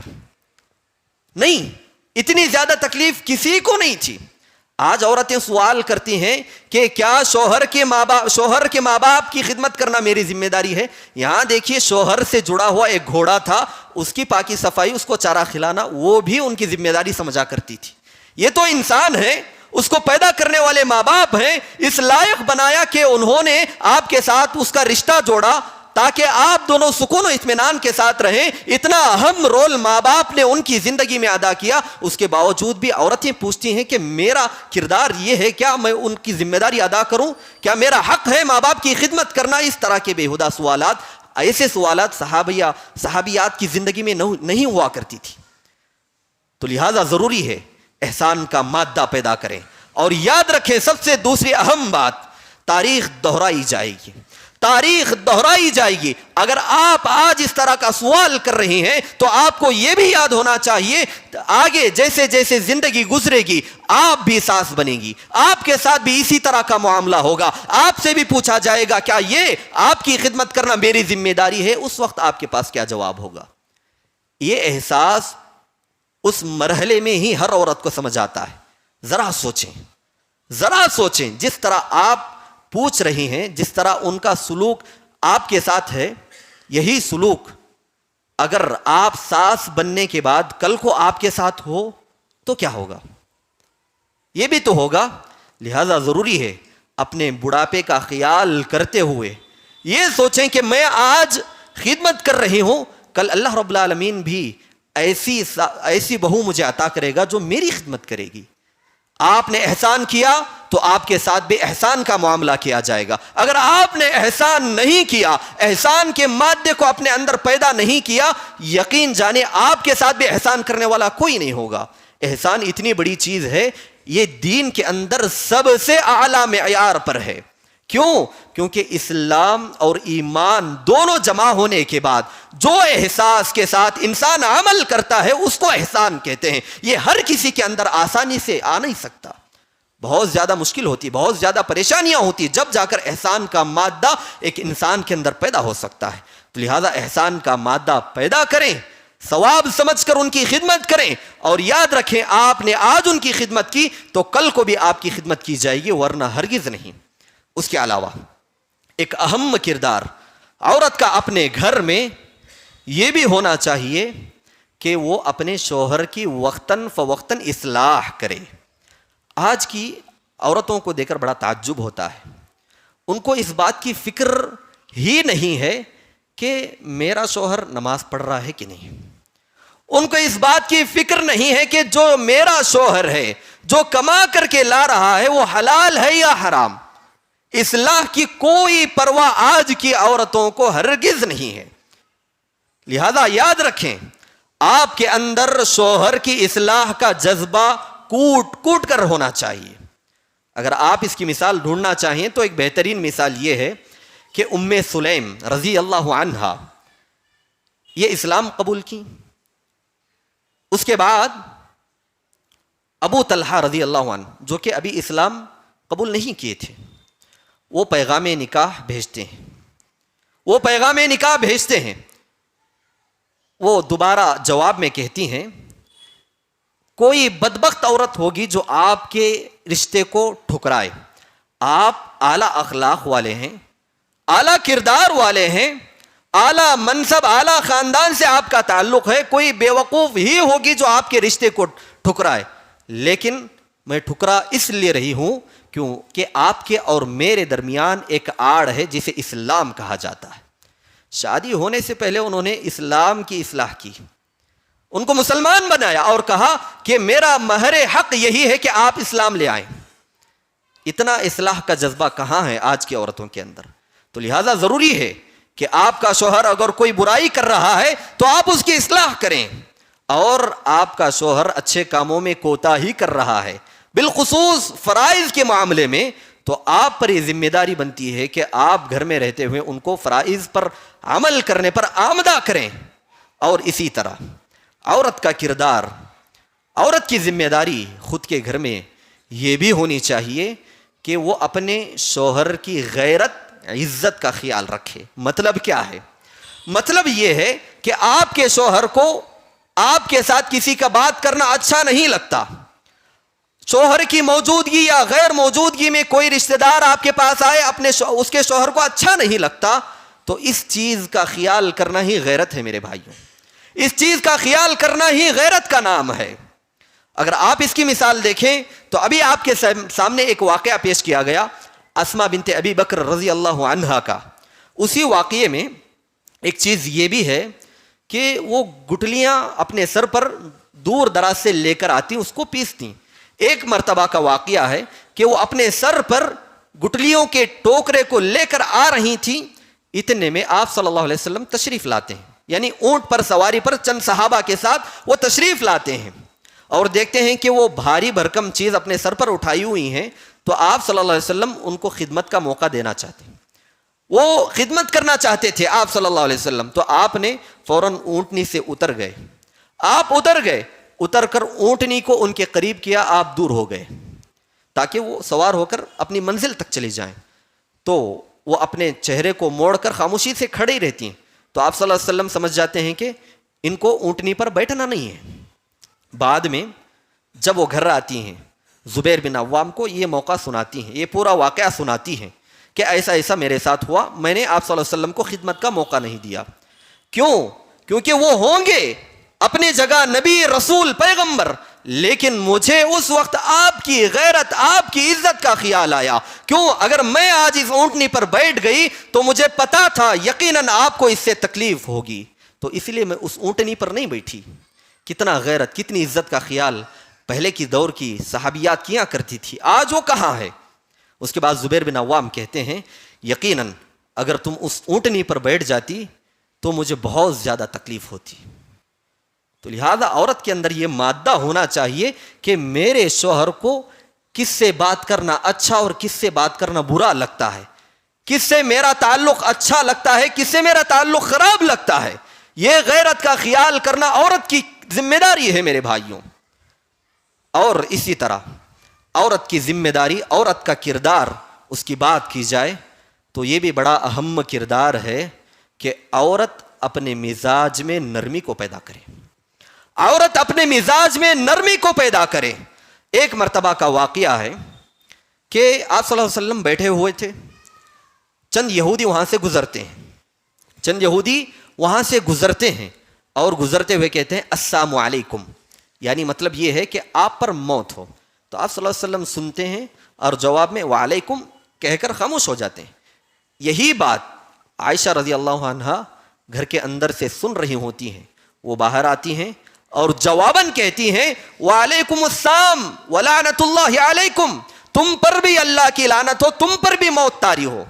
نہیں, اتنی زیادہ تکلیف کسی کو نہیں تھی. آج عورتیں سوال کرتی ہیں کہ کیا شوہر کے ماں باپ کی خدمت کرنا میری ذمہ داری ہے؟ یہاں دیکھیے شوہر سے جڑا ہوا ایک گھوڑا تھا, اس کی پاکی صفائی, اس کو چارہ کھلانا, وہ بھی ان کی ذمہ داری سمجھا کرتی تھی. یہ تو انسان ہے, اس کو پیدا کرنے والے ماں باپ ہیں, اس لائق بنایا کہ انہوں نے آپ کے ساتھ اس کا رشتہ جوڑا تاکہ آپ دونوں سکون و اطمینان کے ساتھ رہیں. اتنا اہم رول ماں باپ نے ان کی زندگی میں ادا کیا, اس کے باوجود بھی عورتیں پوچھتی ہیں کہ میرا کردار یہ ہے, کیا میں ان کی ذمہ داری ادا کروں, کیا میرا حق ہے ماں باپ کی خدمت کرنا؟ اس طرح کے بےہودہ سوالات, ایسے سوالات صحابیات کی زندگی میں نہیں ہوا کرتی تھی. تو لہذا ضروری ہے احسان کا مادہ پیدا کریں. اور یاد رکھیں سب سے دوسری اہم بات, تاریخ دہرائی جائے گی, تاریخ دہرائی جائے گی. اگر آپ آج اس طرح کا سوال کر رہے ہیں تو آپ کو یہ بھی یاد ہونا چاہیے آگے جیسے جیسے زندگی گزرے گی آپ بھی ساس بنیں گی, آپ کے ساتھ بھی اسی طرح کا معاملہ ہوگا. آپ سے بھی پوچھا جائے گا کیا یہ آپ کی خدمت کرنا میری ذمہ داری ہے؟ اس وقت آپ کے پاس کیا جواب ہوگا؟ یہ احساس اس مرحلے میں ہی ہر عورت کو سمجھ آتا ہے. ذرا سوچیں جس طرح آپ پوچھ رہی ہیں, جس طرح ان کا سلوک آپ کے ساتھ ہے, یہی سلوک اگر آپ ساس بننے کے بعد کل کو آپ کے ساتھ ہو تو کیا ہوگا؟ یہ بھی تو ہوگا. لہذا ضروری ہے اپنے بڑھاپے کا خیال کرتے ہوئے یہ سوچیں کہ میں آج خدمت کر رہی ہوں, کل اللہ رب العالمین بھی ایسی بہو مجھے عطا کرے گا جو میری خدمت کرے گی. آپ نے احسان کیا تو آپ کے ساتھ بھی احسان کا معاملہ کیا جائے گا. اگر آپ نے احسان نہیں کیا, احسان کے مادے کو اپنے اندر پیدا نہیں کیا, یقین جانے آپ کے ساتھ بھی احسان کرنے والا کوئی نہیں ہوگا. احسان اتنی بڑی چیز ہے, یہ دین کے اندر سب سے اعلیٰ معیار پر ہے. کیوں؟ کیونکہ اسلام اور ایمان دونوں جمع ہونے کے بعد جو احساس کے ساتھ انسان عمل کرتا ہے اس کو احسان کہتے ہیں. یہ ہر کسی کے اندر آسانی سے آ نہیں سکتا, بہت زیادہ مشکل ہوتی, بہت زیادہ پریشانیاں ہوتی, جب جا کر احسان کا مادہ ایک انسان کے اندر پیدا ہو سکتا ہے. تو لہذا احسان کا مادہ پیدا کریں, ثواب سمجھ کر ان کی خدمت کریں, اور یاد رکھیں آپ نے آج ان کی خدمت کی تو کل کو بھی آپ کی خدمت کی جائے گی, ورنہ ہرگز نہیں. اس کے علاوہ ایک اہم کردار عورت کا اپنے گھر میں یہ بھی ہونا چاہیے کہ وہ اپنے شوہر کی وقتاً فوقتاً اصلاح کرے. آج کی عورتوں کو دیکھ کر بڑا تعجب ہوتا ہے, ان کو اس بات کی فکر ہی نہیں ہے کہ میرا شوہر نماز پڑھ رہا ہے کہ نہیں. ان کو اس بات کی فکر نہیں ہے کہ جو میرا شوہر ہے, جو کما کر کے لا رہا ہے, وہ حلال ہے یا حرام. اصلاح کی کوئی پرواہ آج کی عورتوں کو ہرگز نہیں ہے. لہذا یاد رکھیں آپ کے اندر شوہر کی اصلاح کا جذبہ کوٹ کوٹ کر ہونا چاہیے. اگر آپ اس کی مثال ڈھونڈنا چاہیں تو ایک بہترین مثال یہ ہے کہ ام سلیم رضی اللہ عنہا یہ اسلام قبول کی. اس کے بعد ابو طلحہ رضی اللہ عنہ جو کہ ابھی اسلام قبول نہیں کیے تھے, وہ پیغام نکاح بھیجتے ہیں. وہ دوبارہ جواب میں کہتی ہیں کوئی بدبخت عورت ہوگی جو آپ کے رشتے کو ٹھکرائے. آپ اعلیٰ اخلاق والے ہیں, اعلیٰ کردار والے ہیں, اعلیٰ منصب اعلیٰ خاندان سے آپ کا تعلق ہے, کوئی بیوقوف ہی ہوگی جو آپ کے رشتے کو ٹھکرائے. لیکن میں ٹھکرا اس لیے رہی ہوں کیونکہ آپ کے اور میرے درمیان ایک آڑ ہے جسے اسلام کہا جاتا ہے. شادی ہونے سے پہلے انہوں نے اسلام کی اصلاح کی, ان کو مسلمان بنایا اور کہا کہ میرا مہر حق یہی ہے کہ آپ اسلام لے آئیں. اتنا اصلاح کا جذبہ کہاں ہے آج کی عورتوں کے اندر؟ تو لہذا ضروری ہے کہ آپ کا شوہر اگر کوئی برائی کر رہا ہے تو آپ اس کی اصلاح کریں, اور آپ کا شوہر اچھے کاموں میں کوتاہی کر رہا ہے بالخصوص فرائض کے معاملے میں, تو آپ پر یہ ذمہ داری بنتی ہے کہ آپ گھر میں رہتے ہوئے ان کو فرائض پر عمل کرنے پر آمدہ کریں. اور اسی طرح عورت کا کردار, عورت کی ذمہ داری خود کے گھر میں یہ بھی ہونی چاہیے کہ وہ اپنے شوہر کی غیرت عزت کا خیال رکھے. مطلب کیا ہے؟ مطلب یہ ہے کہ آپ کے شوہر کو آپ کے ساتھ کسی کا بات کرنا اچھا نہیں لگتا, شوہر کی موجودگی یا غیر موجودگی میں کوئی رشتہ دار آپ کے پاس آئے, اس کے شوہر کو اچھا نہیں لگتا, تو اس چیز کا خیال کرنا ہی غیرت ہے میرے بھائیوں. اس چیز کا خیال کرنا ہی غیرت کا نام ہے. اگر آپ اس کی مثال دیکھیں تو ابھی آپ کے سامنے ایک واقعہ پیش کیا گیا اسماء بنت ابی بکر رضی اللہ عنہا کا. اسی واقعے میں ایک چیز یہ بھی ہے کہ وہ گٹلیاں اپنے سر پر دور دراز سے لے کر آتی, اس کو پیستی. ایک مرتبہ کا واقعہ ہے کہ وہ اپنے سر پر گٹلیوں کے ٹوکرے کو لے کر آ رہی تھی, اتنے میں آپ صلی اللہ علیہ وسلم تشریف لاتے ہیں, یعنی اونٹ پر سواری پر چند صحابہ کے ساتھ وہ تشریف لاتے ہیں, اور دیکھتے ہیں کہ وہ بھاری بھرکم چیز اپنے سر پر اٹھائی ہوئی ہیں, تو آپ صلی اللہ علیہ وسلم ان کو خدمت کا موقع دینا چاہتے ہیں. وہ خدمت کرنا چاہتے تھے آپ صلی اللہ علیہ وسلم، تو آپ نے فوراً اونٹنی سے اتر گئے. آپ اتر گئے، اتر کر اونٹنی کو ان کے قریب کیا، آپ دور ہو گئے تاکہ وہ سوار ہو کر اپنی منزل تک چلی جائیں. تو وہ اپنے چہرے کو موڑ کر خاموشی سے کھڑے ہی رہتی ہیں. تو آپ صلی اللہ علیہ وسلم سمجھ جاتے ہیں کہ ان کو اونٹنی پر بیٹھنا نہیں ہے. بعد میں جب وہ گھر آتی ہیں، زبیر بن عوام کو یہ موقع سناتی ہیں، یہ پورا واقعہ سناتی ہیں کہ ایسا ایسا میرے ساتھ ہوا، میں نے آپ صلی اللہ علیہ وسلم کو خدمت کا موقع نہیں دیا. کیوں؟ کیونکہ وہ ہوں گے اپنی جگہ نبی، رسول، پیغمبر، لیکن مجھے اس وقت آپ کی غیرت، آپ کی عزت کا خیال آیا. کیوں؟ اگر میں آج اس اونٹنی پر بیٹھ گئی تو مجھے پتا تھا یقیناً آپ کو اس سے تکلیف ہوگی، تو اس لیے میں اس اونٹنی پر نہیں بیٹھی. کتنا غیرت، کتنی عزت کا خیال پہلے کی دور کی صحابیات کیا کرتی تھی، آج وہ کہاں ہے؟ اس کے بعد زبیر بن عوام کہتے ہیں یقیناً اگر تم اس اونٹنی پر بیٹھ جاتی تو مجھے بہت زیادہ تکلیف ہوتی. تو لہذا عورت کے اندر یہ مادہ ہونا چاہیے کہ میرے شوہر کو کس سے بات کرنا اچھا اور کس سے بات کرنا برا لگتا ہے، کس سے میرا تعلق اچھا لگتا ہے، کس سے میرا تعلق خراب لگتا ہے. یہ غیرت کا خیال کرنا عورت کی ذمہ داری ہے میرے بھائیوں. اور اسی طرح عورت کی ذمہ داری، عورت کا کردار، اس کی بات کی جائے تو یہ بھی بڑا اہم کردار ہے کہ عورت اپنے مزاج میں نرمی کو پیدا کرے. عورت اپنے مزاج میں نرمی کو پیدا کرے. ایک مرتبہ کا واقعہ ہے کہ آپ صلی اللہ علیہ وسلم بیٹھے ہوئے تھے، چند یہودی وہاں سے گزرتے ہیں اور گزرتے ہوئے کہتے ہیں السلام علیکم، یعنی مطلب یہ ہے کہ آپ پر موت ہو. تو آپ صلی اللہ علیہ وسلم سنتے ہیں اور جواب میں وعلیکم کہہ کر خاموش ہو جاتے ہیں. یہی بات عائشہ رضی اللہ عنہا گھر کے اندر سے سن رہی ہوتی ہیں. وہ باہر آتی ہیں اور جواباً کہتی ہیں وعلیکم السلام ولعنت اللہ علیکم، تم پر بھی اللہ کی لعنت ہو، تم پر بھی موت طاری ہو.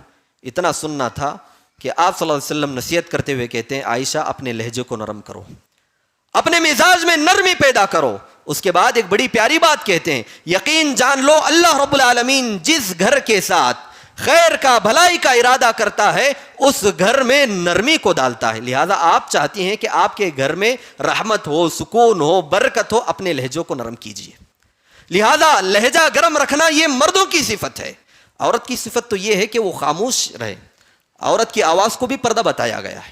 اتنا سننا تھا کہ آپ صلی اللہ علیہ وسلم نصیحت کرتے ہوئے کہتے ہیں عائشہ اپنے لہجے کو نرم کرو، اپنے مزاج میں نرمی پیدا کرو. اس کے بعد ایک بڑی پیاری بات کہتے ہیں یقین جان لو اللہ رب العالمین جس گھر کے ساتھ خیر کا، بھلائی کا ارادہ کرتا ہے اس گھر میں نرمی کو ڈالتا ہے. لہذا آپ چاہتی ہیں کہ آپ کے گھر میں رحمت ہو، سکون ہو، برکت ہو، اپنے لہجوں کو نرم کیجیے. لہذا لہجہ گرم رکھنا یہ مردوں کی صفت ہے. عورت کی صفت تو یہ ہے کہ وہ خاموش رہے. عورت کی آواز کو بھی پردہ بتایا گیا ہے.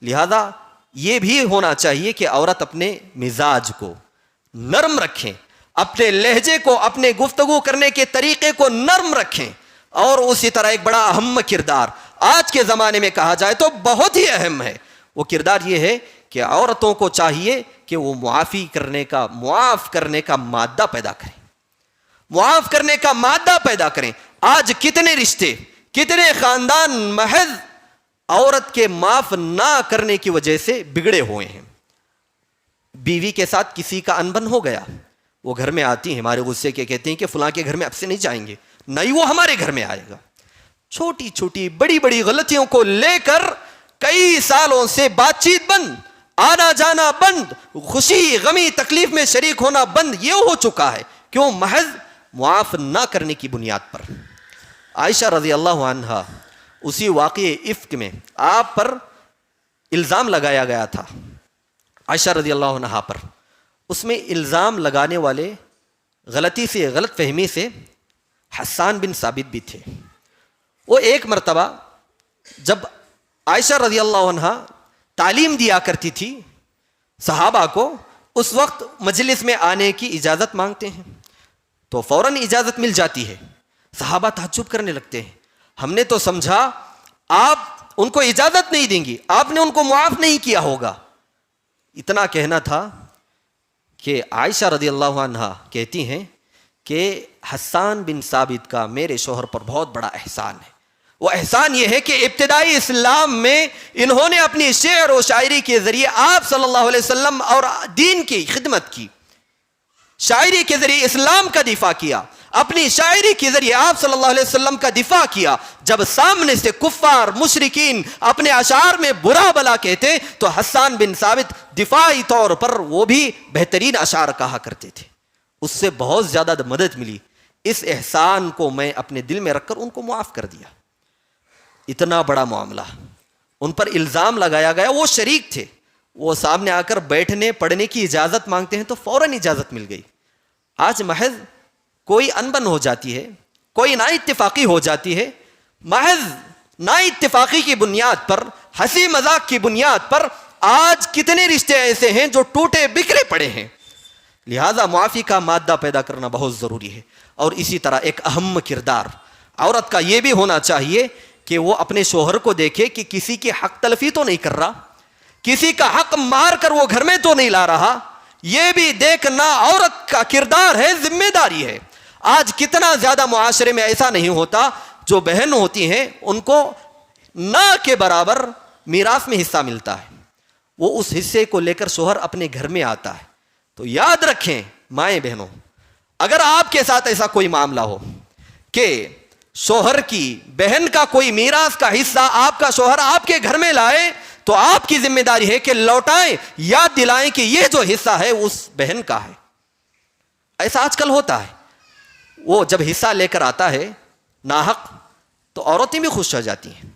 لہذا یہ بھی ہونا چاہیے کہ عورت اپنے مزاج کو نرم رکھیں، اپنے لہجے کو، اپنے گفتگو کرنے کے طریقے کو نرم رکھیں. اور اسی طرح ایک بڑا اہم کردار آج کے زمانے میں کہا جائے تو بہت ہی اہم ہے. وہ کردار یہ ہے کہ عورتوں کو چاہیے کہ وہ معاف کرنے کا مادہ پیدا کریں، معاف کرنے کا مادہ پیدا کریں. آج کتنے رشتے، کتنے خاندان محض عورت کے معاف نہ کرنے کی وجہ سے بگڑے ہوئے ہیں. بیوی کے ساتھ کسی کا انبن ہو گیا، وہ گھر میں آتی ہیں ہمارے غصے کے، کہتے ہیں کہ فلاں کے گھر میں اب سے نہیں جائیں گے، نہیں وہ ہمارے گھر میں آئے گا. چھوٹی چھوٹی بڑی بڑی غلطیوں کو لے کر کئی سالوں سے بات چیت بند، آنا جانا بند، خوشی غمی تکلیف میں شریک ہونا بند، یہ ہو چکا ہے. کیوں؟ محض معاف نہ کرنے کی بنیاد پر. عائشہ رضی اللہ عنہا اسی واقعے افک میں آپ پر الزام لگایا گیا تھا، عائشہ رضی اللہ عنہا پر. اس میں الزام لگانے والے غلطی سے، غلط فہمی سے حسان بن ثابت بھی تھے. وہ ایک مرتبہ جب عائشہ رضی اللہ عنہا تعلیم دیا کرتی تھی صحابہ کو، اس وقت مجلس میں آنے کی اجازت مانگتے ہیں تو فوراً اجازت مل جاتی ہے. صحابہ تعجب کرنے لگتے ہیں، ہم نے تو سمجھا آپ ان کو اجازت نہیں دیں گی، آپ نے ان کو معاف نہیں کیا ہوگا. اتنا کہنا تھا کہ عائشہ رضی اللہ عنہا کہتی ہیں کہ حسان بن ثابت کا میرے شوہر پر بہت بڑا احسان ہے. وہ احسان یہ ہے کہ ابتدائی اسلام میں انہوں نے اپنی شعر و شاعری کے ذریعے آپ صلی اللہ علیہ وسلم اور دین کی خدمت کی. شاعری کے ذریعے اسلام کا دفاع کیا، اپنی شاعری کے ذریعے آپ صلی اللہ علیہ وسلم کا دفاع کیا. جب سامنے سے کفار مشرکین اپنے اشعار میں برا بلا کہتے تو حسان بن ثابت دفاعی طور پر وہ بھی بہترین اشعار کہا کرتے تھے. اس سے بہت زیادہ مدد ملی. اس احسان کو میں اپنے دل میں رکھ کر ان کو معاف کر دیا. اتنا بڑا معاملہ، ان پر الزام لگایا گیا، وہ شریک تھے، وہ سامنے آ کر بیٹھنے پڑھنے کی اجازت مانگتے ہیں تو فوراً اجازت مل گئی۔ آج محض کوئی انبن ہو جاتی ہے، کوئی نا اتفاقی ہو جاتی ہے، محض نا اتفاقی کی بنیاد پر، ہنسی مذاق کی بنیاد پر آج کتنے رشتے ایسے ہیں جو ٹوٹے بکھرے پڑے ہیں۔ لہذا معافی کا مادہ پیدا کرنا بہت ضروری ہے۔ اور اسی طرح ایک اہم کردار عورت کا یہ بھی ہونا چاہیے کہ وہ اپنے شوہر کو دیکھے کہ کسی کی حق تلفی تو نہیں کر رہا، کسی کا حق مار کر وہ گھر میں تو نہیں لا رہا، یہ بھی دیکھنا عورت کا کردار ہے، ذمہ داری ہے۔ آج کتنا زیادہ معاشرے میں ایسا نہیں ہوتا، جو بہن ہوتی ہیں ان کو نہ کے برابر میراث میں حصہ ملتا ہے، وہ اس حصے کو لے کر شوہر اپنے گھر میں آتا ہے۔ تو یاد رکھیں مائیں بہنوں، اگر آپ کے ساتھ ایسا کوئی معاملہ ہو کہ شوہر کی بہن کا کوئی میراث کا حصہ آپ کا شوہر آپ کے گھر میں لائے، تو آپ کی ذمہ داری ہے کہ لوٹائیں، یاد دلائیں کہ یہ جو حصہ ہے اس بہن کا ہے۔ ایسا آج کل ہوتا ہے، وہ جب حصہ لے کر آتا ہے ناحق تو عورتیں بھی خوش ہو جاتی ہیں۔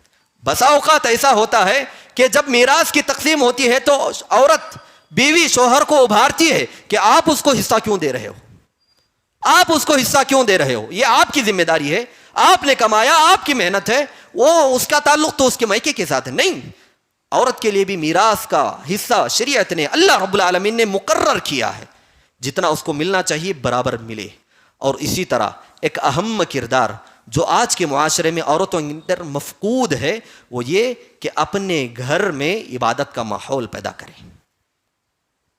بسا اوقات ایسا ہوتا ہے کہ جب میراث کی تقسیم ہوتی ہے تو عورت بیوی شوہر کو ابھارتی ہے کہ آپ اس کو حصہ کیوں دے رہے ہو، آپ اس کو حصہ کیوں دے رہے ہو، یہ آپ کی ذمہ داری ہے، آپ نے کمایا، آپ کی محنت ہے، وہ اس کا تعلق تو اس کے میکے کے ساتھ ہے۔ نہیں، عورت کے لیے بھی میراث کا حصہ شریعت نے، اللہ رب العالمین نے مقرر کیا ہے، جتنا اس کو ملنا چاہیے برابر ملے۔ اور اسی طرح ایک اہم کردار جو آج کے معاشرے میں عورتوں کے اندر مفقود ہے، وہ یہ کہ اپنے گھر میں عبادت کا ماحول پیدا کریں۔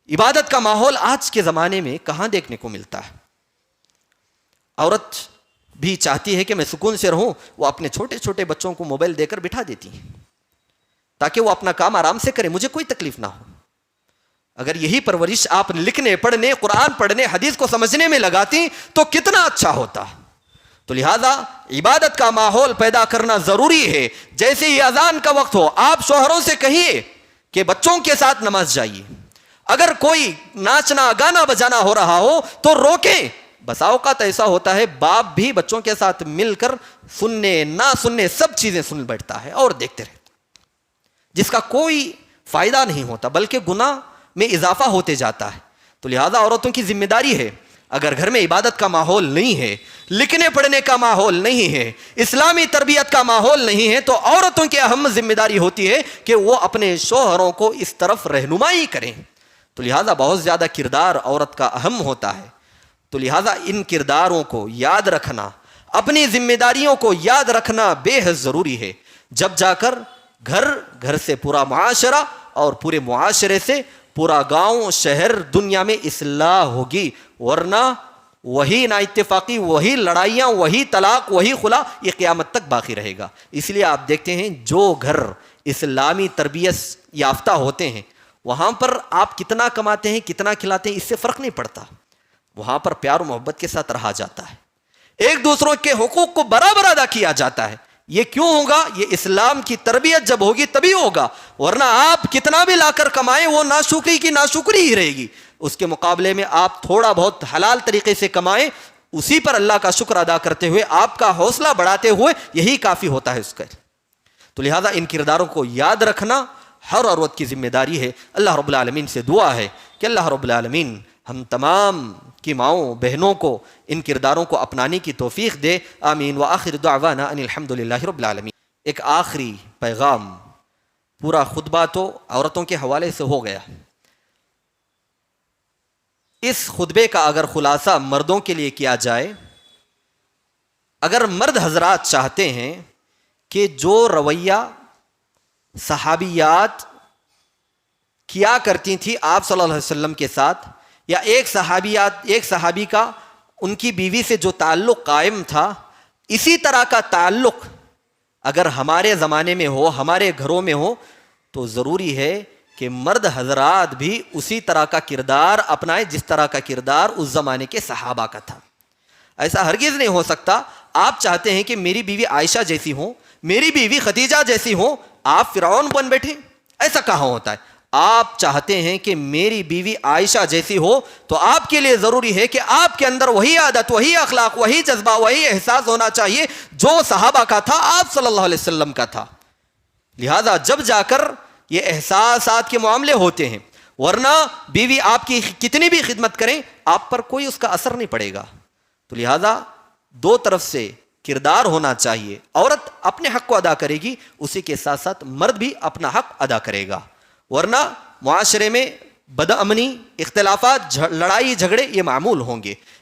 عبادت کا ماحول آج کے زمانے میں کہاں دیکھنے کو ملتا ہے؟ عورت بھی چاہتی ہے کہ میں سکون سے رہوں، وہ اپنے چھوٹے چھوٹے بچوں کو موبائل دے کر بٹھا دیتی ہیں تاکہ وہ اپنا کام آرام سے کرے، مجھے کوئی تکلیف نہ ہو۔ اگر یہی پرورش آپ لکھنے، پڑھنے، قرآن پڑھنے، حدیث کو سمجھنے میں لگاتی تو کتنا اچھا ہوتا۔ تو لہذا عبادت کا ماحول پیدا کرنا ضروری ہے۔ جیسے ہی اذان کا وقت ہو، آپ شوہروں سے کہیے کہ بچوں کے ساتھ نماز جائیے، اگر کوئی ناچنا گانا بجانا ہو رہا ہو تو روکیں۔ بسا اوقات ایسا ہوتا ہے باپ بھی بچوں کے ساتھ مل کر سننے نہ سننے سب چیزیں سن بیٹھتا ہے اور دیکھتے رہتا، جس کا کوئی فائدہ نہیں ہوتا بلکہ گناہ میں اضافہ ہوتے جاتا ہے۔ تو لہذا عورتوں کی ذمہ داری ہے، اگر گھر میں عبادت کا ماحول نہیں ہے، لکھنے پڑھنے کا ماحول نہیں ہے، اسلامی تربیت کا ماحول نہیں ہے، تو عورتوں کی اہم ذمہ داری ہوتی ہے کہ وہ اپنے شوہروں کو اس طرف رہنمائی کریں۔ تو لہذا بہت زیادہ کردار عورت کا اہم ہوتا ہے۔ تو لہذا ان کرداروں کو یاد رکھنا، اپنی ذمہ داریوں کو یاد رکھنا بے حد ضروری ہے، جب جا کر گھر سے پورا معاشرہ اور پورے معاشرے سے پورا گاؤں، شہر، دنیا میں اصلاح ہوگی، ورنہ وہی نا اتفاقی، وہی لڑائیاں، وہی طلاق، وہی خلا، یہ قیامت تک باقی رہے گا۔ اس لیے آپ دیکھتے ہیں جو گھر اسلامی تربیت یافتہ ہوتے ہیں وہاں پر آپ کتنا کماتے ہیں، کتنا کھلاتے ہیں، اس سے فرق نہیں پڑتا، وہاں پر پیار و محبت کے ساتھ رہا جاتا ہے، ایک دوسروں کے حقوق کو برابر ادا کیا جاتا ہے۔ یہ کیوں ہوگا؟ یہ اسلام کی تربیت جب ہوگی تبھی ہوگا، ورنہ آپ کتنا بھی لا کر کمائیں وہ ناشکری کی ناشکری ہی رہے گی۔ اس کے مقابلے میں آپ تھوڑا بہت حلال طریقے سے کمائیں، اسی پر اللہ کا شکر ادا کرتے ہوئے، آپ کا حوصلہ بڑھاتے ہوئے، یہی کافی ہوتا ہے اس کا۔ تو لہذا ان کرداروں کو یاد رکھنا ہر عورت کی ذمہ داری ہے۔ اللہ رب العالمین سے دعا ہے کہ اللہ رب العالمین ہم تمام کی ماؤں بہنوں کو ان کرداروں کو اپنانے کی توفیق دے، آمین۔ وآخر دعوانا ان الحمدللہ رب العالمین۔ ایک آخری پیغام، پورا خطبہ تو عورتوں کے حوالے سے ہو گیا، اس خطبے کا اگر خلاصہ مردوں کے لیے کیا جائے، اگر مرد حضرات چاہتے ہیں کہ جو رویہ صحابیات کیا کرتی تھی آپ صلی اللہ علیہ وسلم کے ساتھ، یا ایک صحابی کا ان کی بیوی سے جو تعلق قائم تھا، اسی طرح کا تعلق اگر ہمارے زمانے میں ہو، ہمارے گھروں میں ہو، تو ضروری ہے کہ مرد حضرات بھی اسی طرح کا کردار اپنائے جس طرح کا کردار اس زمانے کے صحابہ کا تھا۔ ایسا ہرگز نہیں ہو سکتا آپ چاہتے ہیں کہ میری بیوی عائشہ جیسی ہوں، میری بیوی خدیجہ جیسی ہوں، آپ فرعون بن بیٹھے، ایسا کہاں ہوتا ہے؟ آپ چاہتے ہیں کہ میری بیوی عائشہ جیسی ہو تو آپ کے لیے ضروری ہے کہ آپ کے اندر وہی عادت، وہی اخلاق، وہی جذبہ، وہی احساس ہونا چاہیے جو صحابہ کا تھا، آپ صلی اللہ علیہ وسلم کا تھا. لہذا جب جا کر یہ احساسات کے معاملے ہوتے ہیں، ورنہ بیوی آپ کی کتنی بھی خدمت کریں آپ پر کوئی اس کا اثر نہیں پڑے گا. تو لہذا دو طرف سے کردار ہونا چاہیے. عورت اپنے حق کو ادا کرے گی، اسی کے ساتھ ساتھ مرد بھی اپنا حق ادا کرے گا، ورنہ معاشرے میں بد امنی، اختلافات، لڑائی جھگڑے یہ معمول ہوں گے.